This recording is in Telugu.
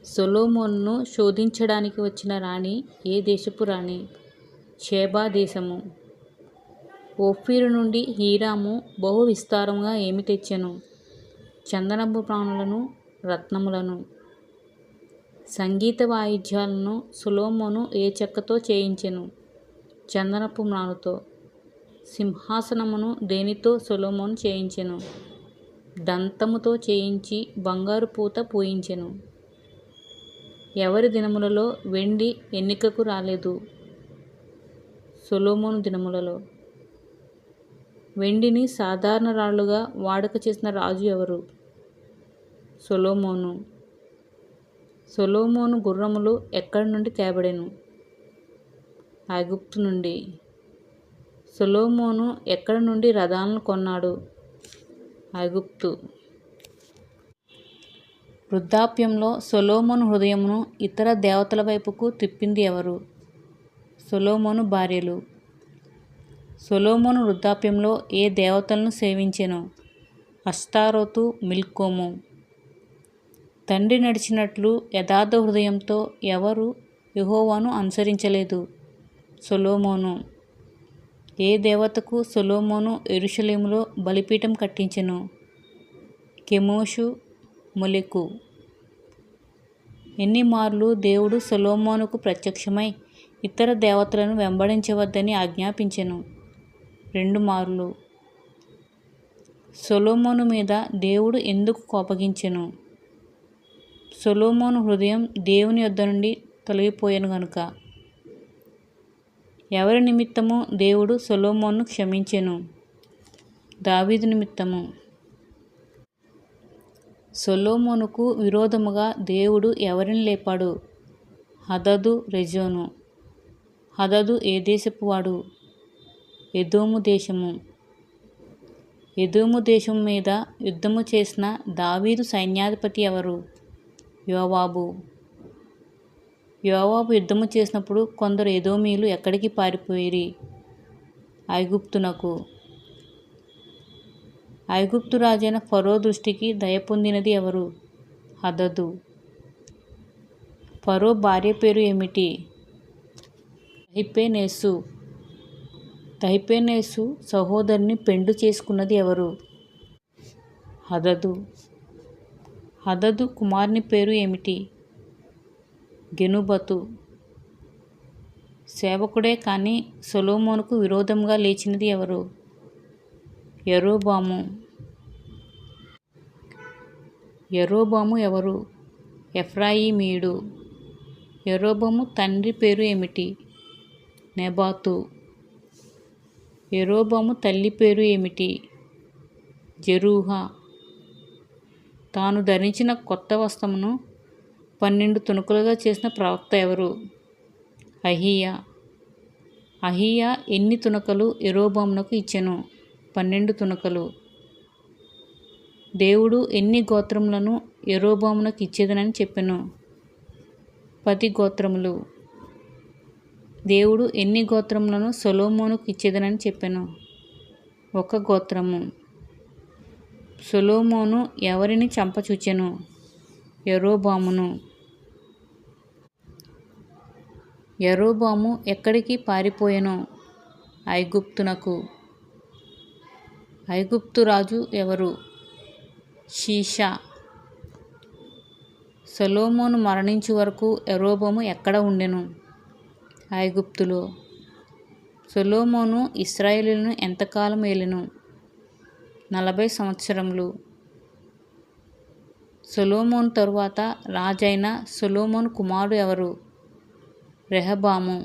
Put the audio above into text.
సొలొమోనును శోధించడానికి వచ్చిన రాణి ఏ దేశపు రాణి? షేబా దేశము. ఓఫీరు నుండి హీరాము బహు విస్తారముగా ఏమి తెచ్చెను? చందనపు ప్రాణులను, రత్నములను. సంగీత వాయిద్యాలను సొలొమోను ఏ చెక్కతో చేయించెను? చందనపు మ్రానుతో. సింహాసనమును దేనితో సొలొమోను చేయించెను? దంతముతో చేయించి బంగారు పూత పూయించెను. ఎవరి దినములలో వెండి ఎన్నికకు రాలేదు? సొలొమోను దినములలో. వెండిని సాధారణ రాళ్లుగా వాడుక చేసిన రాజు ఎవరు? సొలొమోను. సొలొమోను గుర్రములు ఎక్కడి నుండి తేబడెను? ఐగుప్తు నుండి. సొలొమోను ఎక్కడి నుండి రథాలను కొన్నాడు? ఐగుప్తు. వృద్ధాప్యంలో సొలొమోను హృదయమును ఇతర దేవతల వైపుకు తిప్పింది ఎవరు? సొలొమోను భార్యలు. సొలొమోను వృద్ధాప్యంలో ఏ దేవతలను సేవించెను? అష్తారోతు, మిల్కోము. తండ్రి నడిచినట్లు యథార్థ హృదయంతో ఎవరు యెహోవాను అనుసరించలేదు? సొలొమోను. ఏ దేవతకు సొలొమోను యెరూషలేములో బలిపీఠం కట్టించెను? కెమోషు, మొలెకు. ఎన్ని మార్లు దేవుడు సొలొమోనుకు ప్రత్యక్షమై ఇతర దేవతలను వెంబడించవద్దని ఆజ్ఞాపించెను? 2 మార్లు. సొలొమోను మీద దేవుడు ఎందుకు కోపగించెను? సొలొమోను హృదయం దేవుని యొద్ద నుండి తొలగిపోయెను గనుక. ఎవరి నిమిత్తము దేవుడు సొలొమోనును క్షమించెను? దావీదు నిమిత్తము. సొలొమోనుకు విరోధముగా దేవుడు ఎవరిని లేపాడు? హదదు, రెజోను. హదదు ఏ దేశపు వాడు? ఎదోము దేశము. ఎదోము దేశం మీద యుద్ధము చేసిన దావీదు సైన్యాధిపతి ఎవరు? యోవాబు. యోవాబు యుద్ధము చేసినప్పుడు కొందరు ఎదోమీయులు ఎక్కడికి పారిపోయిరి? ఐగుప్తునకు. ఐగుప్తు రాజైన ఫరో దృష్టికి దయ పొందినది ఎవరు? హదదు. ఫరో భార్య పేరు ఏమిటి? తహిపెనేసు. తహిపెనేసు సహోదరుని పెండ్లి చేసుకున్నది ఎవరు? హదదు. హదదు కుమారుని పేరు ఏమిటి? గెనుబతు. సేవకుడే కాని సొలొమోనుకు విరోధముగా లేచినది ఎవరు? యరొబాము. యరొబాము ఎవరు? ఎఫ్రాయిమీయుడు. యరొబాము తండ్రి పేరు ఏమిటి? నెబాతు. యరొబాము తల్లి పేరు ఏమిటి? జెరూహా. తాను ధరించిన కొత్త వస్త్రమును 12 తుణుకులుగా చేసిన ప్రవక్త ఎవరు? అహీయా. అహీయా ఎన్ని తుణకలు యరొబామునకు ఇచ్చెను? 12 తుణకలు. దేవుడు ఎన్ని గోత్రములను యరొబామునకు ఇచ్చేదనని చెప్పెను? 10 గోత్రములు. దేవుడు ఎన్ని గోత్రములను సొలొమోనుకు ఇచ్చేదనని చెప్పెను? 1 గోత్రము. సొలొమోను ఎవరిని చంపచూచెను? యరొబామును. యరొబాము ఎక్కడికి పారిపోయెను? ఐగుప్తునకు. ఐగుప్తు రాజు ఎవరు? షీషా. సొలొమోను మరణించు వరకు యరొబాము ఎక్కడ ఉండెను? ఐగుప్తులో. సొలొమోను ఇశ్రాయేలును ఎంతకాలం ఏలెను? 40 సంవత్సరములు. సొలొమోను తరువాత రాజైన సొలొమోను కుమారుడు ఎవరు? రెహబాము.